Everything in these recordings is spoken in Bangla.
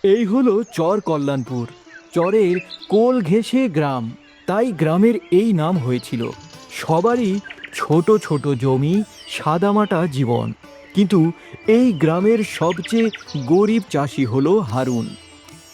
এই হলো চর কল্যাণপুর। চরের কোল ঘেঁষে গ্রাম, তাই গ্রামের এই নাম হয়েছিল। সবারই ছোট ছোট জমি, সাদামাটা জীবন। কিন্তু এই গ্রামের সবচেয়ে গরিব চাষি হলো হারুন।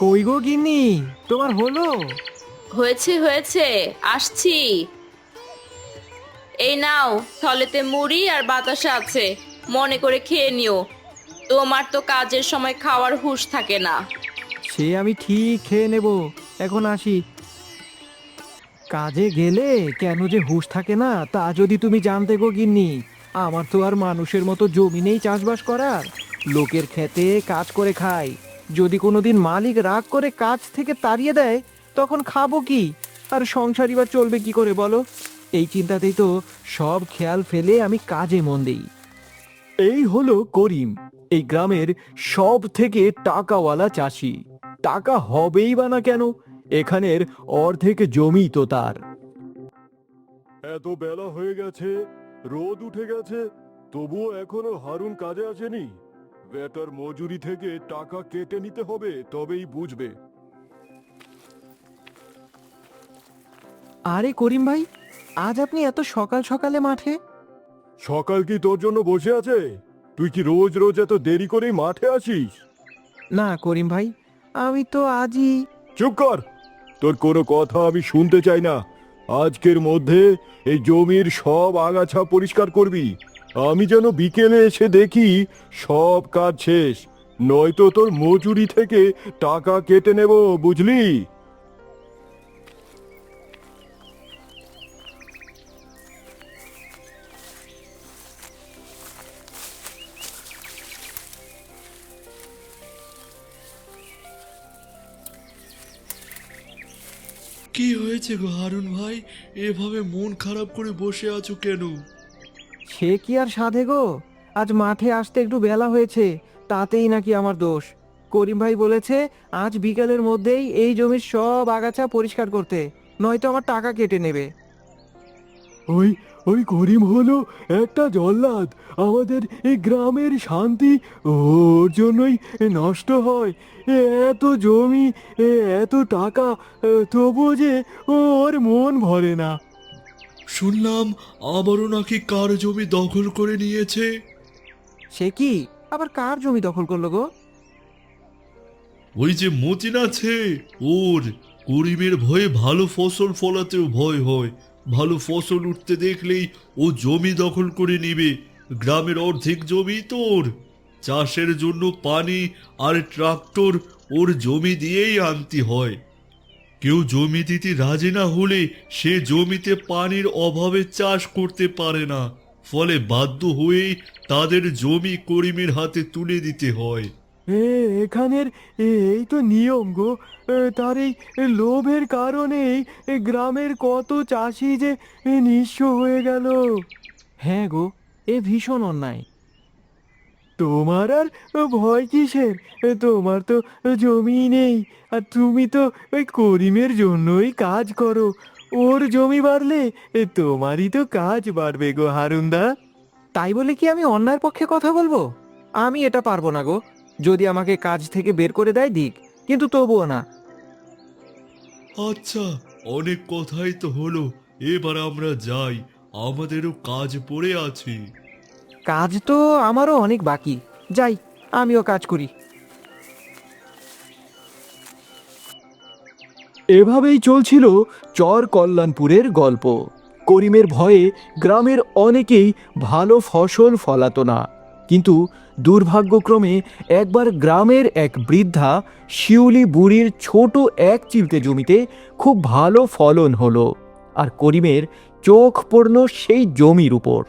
কই গো গিন্নি, তোমার হলো? হয়েছে হয়েছে, আসছি। এই নাও, থলেতে মুড়ি আর বাতাসা আছে, মনে করে খেয়ে নিও। তোমার তো কাজের সময় খাওয়ার হুঁশ থাকে না। সে আমি ঠিক খেয়ে নেব, এখন আসি। কাজে গেলে কেন যে হুঁশ থাকে না তা যদি তুমি জানতে গো গিন্নি। আমার তো আর মানুষের মতো জমি নেই চাষবাস করার। লোকের খেতে কাজ করে খাই। যদি কোনোদিন মালিক রাগ করে কাজ থেকে তাড়িয়ে দেয়, তখন খাবো কি? আর সংসারই বা চলবে কি করে বলো? এই চিন্তাতেই তো সব খেয়াল ফেলে আমি কাজে মন দিই। এই হলো করিম, এই গ্রামের সব থেকে টাকাওয়ালা চাষি। টাকা হবেই বা না কেন, এখানের অর্ধেক জমি তো তার। এত বেলা হয়ে গেছে, রোদ উঠে গেছে, তবুও এখনো হারুন কাজে আসেনি। বেটার মজুরি থেকে টাকা কেটে নিতে হবে, তবেই বুঝবে। আরে করিম ভাই, আজ আপনি এত সকাল সকালে মাঠে? সকাল কি তোর জন্য বসে আছে? তুই কি রোজ রোজ এত দেরি করেই মাঠে আসিস? না করিম ভাই, আমি তো আজই। চুপ কর, তোর কোনো কথা আমি শুনতে চাই না। আজকের মধ্যে এই জমির সব আগাছা পরিষ্কার করবি। আমি যেন বিকেলে এসে দেখি সব কাজ শেষ, নয়তো তোর মজুরি থেকে টাকা কেটে নেব, বুঝলি? কি হয়েছে গো হারুন ভাই? এভাবে মন খারাপ করে বসে আছো কেন? সে কি আর সাধে গো, আজ মাঠে আসতে একটু বেলা হয়েছে, তাতেই নাকি আমার দোষ। করিম ভাই বলেছে আজ বিকালের মধ্যেই এই জমির সব আগাছা পরিষ্কার করতে, নয়তো আমার টাকা কেটে নেবে। ওই ওই করিম হলো একটা জল্লাদ। আমাদের এই গ্রামের শান্তি ওর জন্যই নষ্ট হয়। এত জমি, এত টাকা, তবুও যে ওর মন ভরে না। শুনলাম আবারও নাকি কার জমি দখল করে নিয়েছে। সে কি, আবার কার জমি দখল করলো গো? ওই যে মতিন আছে, ওর। গরিবের ভয়ে ভালো ফসল ফলাতেও ভয় হয়। ভালো ফসল উঠতে দেখলেই ও জমি দখল করে নিবে। গ্রামের অর্ধেক জমি তোর। চাষের জন্য পানি আর ট্রাক্টর ওর জমি দিয়েই আনতে হয়। কেউ জমি দিতে রাজি না হলে সে জমিতে পানির অভাবে চাষ করতে পারে না। ফলে বাধ্য হয়েই তাদের জমি করিমের হাতে তুলে দিতে হয়। এখানের এই তো নিয়ম গো। তার এই লোভের কারণেই গ্রামের কত চাষি যে নিঃস্ব হয়ে গেল। হ্যাঁ গো, এ ভীষণ অন্যায়। তোমার আর ভয় কিসের? তোমার তো জমি নেই, আর তুমি তো ওই করিমের জন্যই কাজ করো। ওর জমি বাড়লে তোমারই তো কাজ বাড়বে গো হারুনদা। তাই বলে কি আমি অন্যায়ের পক্ষে কথা বলবো? আমি এটা পারবো না গো। যদি আমাকে কাজ থেকে বের করে দেয় দিক, কিন্তু তবুও না। আচ্ছা, অনেক কথাই তো হলো, এবার আমরা যাই। আমাদেরও কাজ পড়ে আছে। কাজ তো আমারও অনেক বাকি। যাই, আমিও কাজ করি। এভাবেই চলছিল চর কল্যাণপুরের গল্প। করিমের ভয়ে গ্রামের অনেকেই ভালো ফসল ফলাতো না। কিন্তু দুর্ভাগ্যক্রমে একবার গ্রামের এক বৃদ্ধা শিউলি বুড়ির ছোট এক চিলতে জমিতে খুব ভালো ফলন হলো। আর করিমের চোখ পড়ল সেই জমির উপর।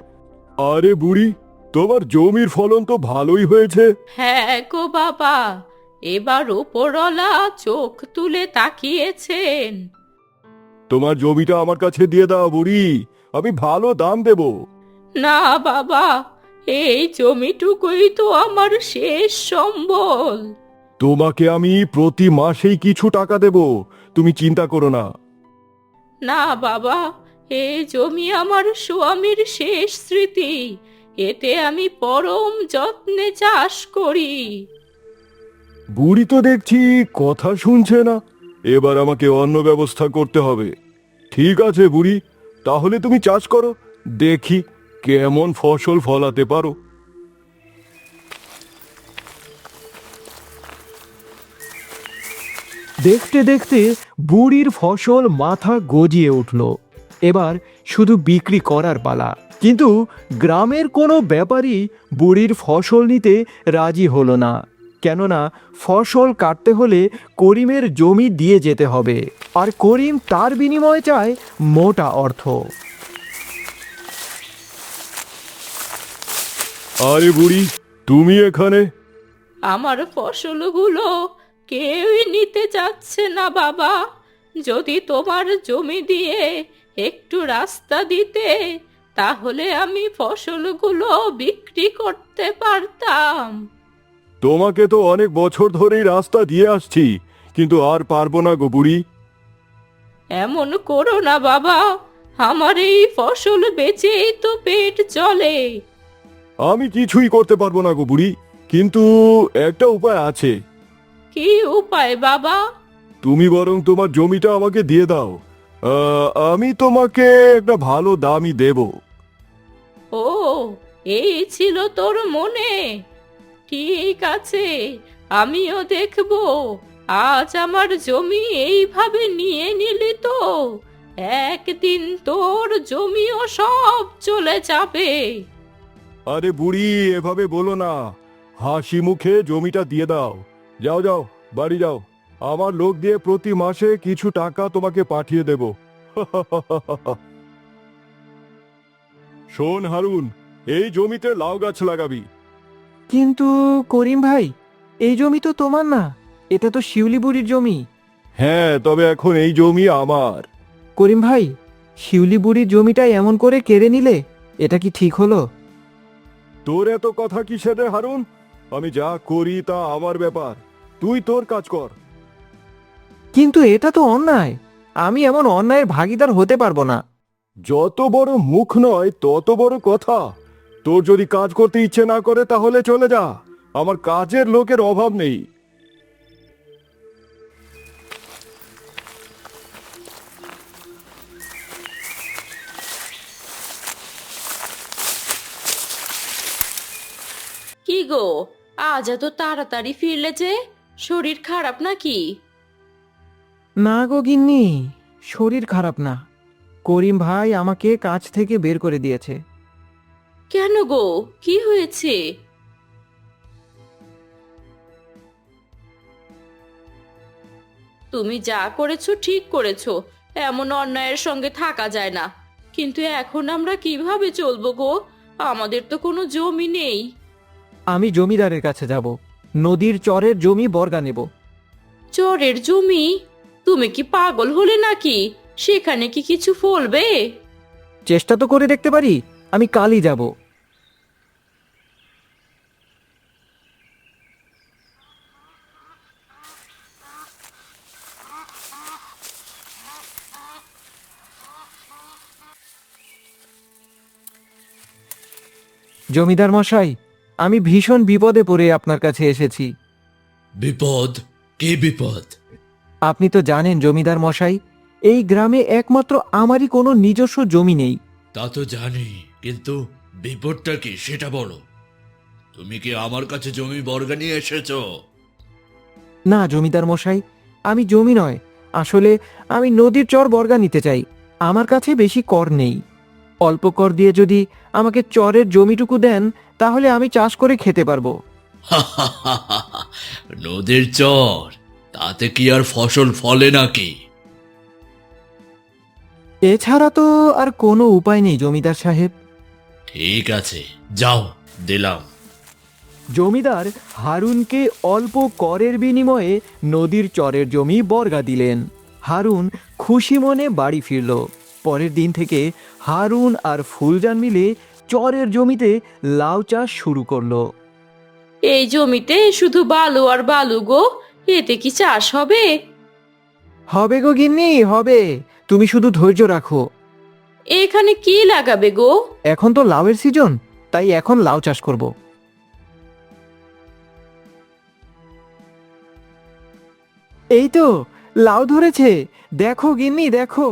আরে বুড়ি, তোমার জমির ফলন তো ভালোই হয়েছে। হ্যাঁ গো বাবা, এবার ওপরওয়ালা চোখ তুলে তাকিয়েছেন। তোমার জমিটা আমার কাছে দিয়ে দাও বুড়ি, আমি ভালো দাম দেব। না বাবা, এই জমিটুকুই তো আমার শেষ সম্বল। তোমাকে আমি প্রতি মাসেই কিছু টাকা দেব, তুমি চিন্তা করো না। না বাবা, এই জমি আমার স্বামীর শেষ স্মৃতি। এতে আমি পরম যত্নে চাষ করি। বুড়ি তো দেখছি কথা শুনছে না। এবার আমাকে অন্য ব্যবস্থা করতে হবে। ঠিক আছে বুড়ি, তাহলে তুমি চাষ করো, দেখি কেমন ফসল ফলাতে পারো। দেখতে দেখতে বুড়ির ফসল মাথা গজিয়ে উঠল। এবার শুধু বিক্রি করার পালা। কিন্তু গ্রামের কোনো ব্যাপারী বুড়ির ফসল নিতে রাজি হলো না, কেননা ফসল কাটতে হলে করিমের জমি দিয়ে যেতে হবে, আর করিম তার বিনিময়ে চায় মোটা অর্থ। আরে বুড়ি, তুমি এখানে? আমার ফসলগুলো কেউই নিতে চাচ্ছে না বাবা। যদি তোমার জমি দিয়ে একটু রাস্তা দিতে, তাহলে আমি ফসলগুলো বিক্রি করতে পারতাম। তোমাকে তো অনেক বছর ধরেই রাস্তা দিয়ে আসছি, কিন্তু আর পারবো না গো বুড়ি। এমন করো না বাবা, আমার এই ফসল বেচেই তো পেট চলে। আমি কিছুই করতে পারবো না গো বুড়ি, কিন্তু একটা উপায় আছে। কি উপায় বাবা? তুমি বরং তোমার জমিটা আমাকে দিয়ে দাও, আমি তোমাকে একটা ভালো দামই দেব। ও, এই ছিল তোর মনে? ঠিক আছে, আমিও দেখবো। আজ আমার জমি এইভাবে নিয়ে নিলি তো একদিন তোর জমিও সব চলে যাবে। আরে বুড়ি, এভাবে বলো না, হাসি মুখে জমিটা দিয়ে দাও। যাও যাও, বাড়ি যাও, আমার লোক দিয়ে প্রতি মাসে কিছু টাকা তোমাকে পাঠিয়ে দেব। শোন হারুন, এই জমিতে লাউ গাছ লাগাবি। কিন্তু করিম ভাই, এই জমি তো তোমার না, এটা তো শিউলি বুড়ির জমি। হ্যাঁ, তবে এখন এই জমি আমার। করিম ভাই, শিউলি বুড়ির জমিটা এমন করে কেড়ে নিলে এটা কি ঠিক হলো? তোর এত কথা কিসের রে হারুন? আমি যা করি তা আমার ব্যাপার, তুই তোর কাজ কর। কিন্তু এটা তো অন্যায়, আমি এমন অন্যায়ের ভাগীদার হতে পারবো না। যত বড় মুখ নয় তত বড় কথা। তোর যদি কাজ করতে ইচ্ছে না করে তাহলে চলে যা, আমার কাজের লোকের অভাব নেই। কি গো, আজ এত তাড়াতাড়ি ফিরলে যে? শরীর খারাপ নাকি? না গো গিন্নি, শরীর খারাপ না। করিম ভাই আমাকে কাজ থেকে বের করে দিয়েছে। কেন গো, কি হয়েছে? তুমি যা করেছো ঠিক করেছো, এমন অন্যায়ের সঙ্গে থাকা যায় না। কিন্তু এখন আমরা কিভাবে চলবো গো? আমাদের তো কোনো জমি নেই। আমি জমিদারের কাছে যাব, নদীর চরের জমি বর্গা নেব। চরের জমি? তুমি কি পাগল হলে নাকি? সেখানে কি কিছু ফলবে? চেষ্টা তো করে দেখতে পারি, আমি কালই যাব। জমিদার মশাই, আমি ভীষণ বিপদে পড়ে আপনার কাছে এসেছি। বিপদ? কি বিপদ? আপনি তো জানেন জমিদার মশাই, এই গ্রামে একমাত্র আমারই কোনো নিজস্ব জমি নেই। তা তো জানি, কিন্তু বিপদটা কি সেটা বলো। তুমি কি আমার কাছে জমি বর্গা নিয়ে এসেছো? না জমিদার মশাই, আমি জমি নয়, আসলে আমি নদীর চর বর্গা নিতে চাই। আমার কাছে বেশি কর নেই। অল্প কর দিয়ে যদি আমাকে চরের জমিটুকু দেন, তাহলে আমি চাষ করে খেতে পারবো। নদীর চর, তাতে কি আর ফসল ফলে নাকি? এছাড়া তো আর কোনো উপায় নেই জমিদার সাহেব। ঠিক আছে, যাও, দিলাম। জমিদার হারুনকে অল্প করের বিনিময়ে নদীর চরের জমি বর্গা দিলেন। হারুন খুশি মনে বাড়ি ফিরল। পরের দিন থেকে হারুন আর ফুলজান মিলে চরের জমিতে লাউ চাষ শুরু করলো। এই জমিতে শুধু বালু আর বালু গো, এতে কি চাষ হবে? হবে গো গিন্নি, হবে, তুমি শুধু ধৈর্য রাখো। এখানে কি লাগাবে গো? এখন তো লাউয়ের সিজন, তাই এখন লাউ চাষ করব। এই তো লাউ ধরেছে, দেখো গিন্নি দেখো।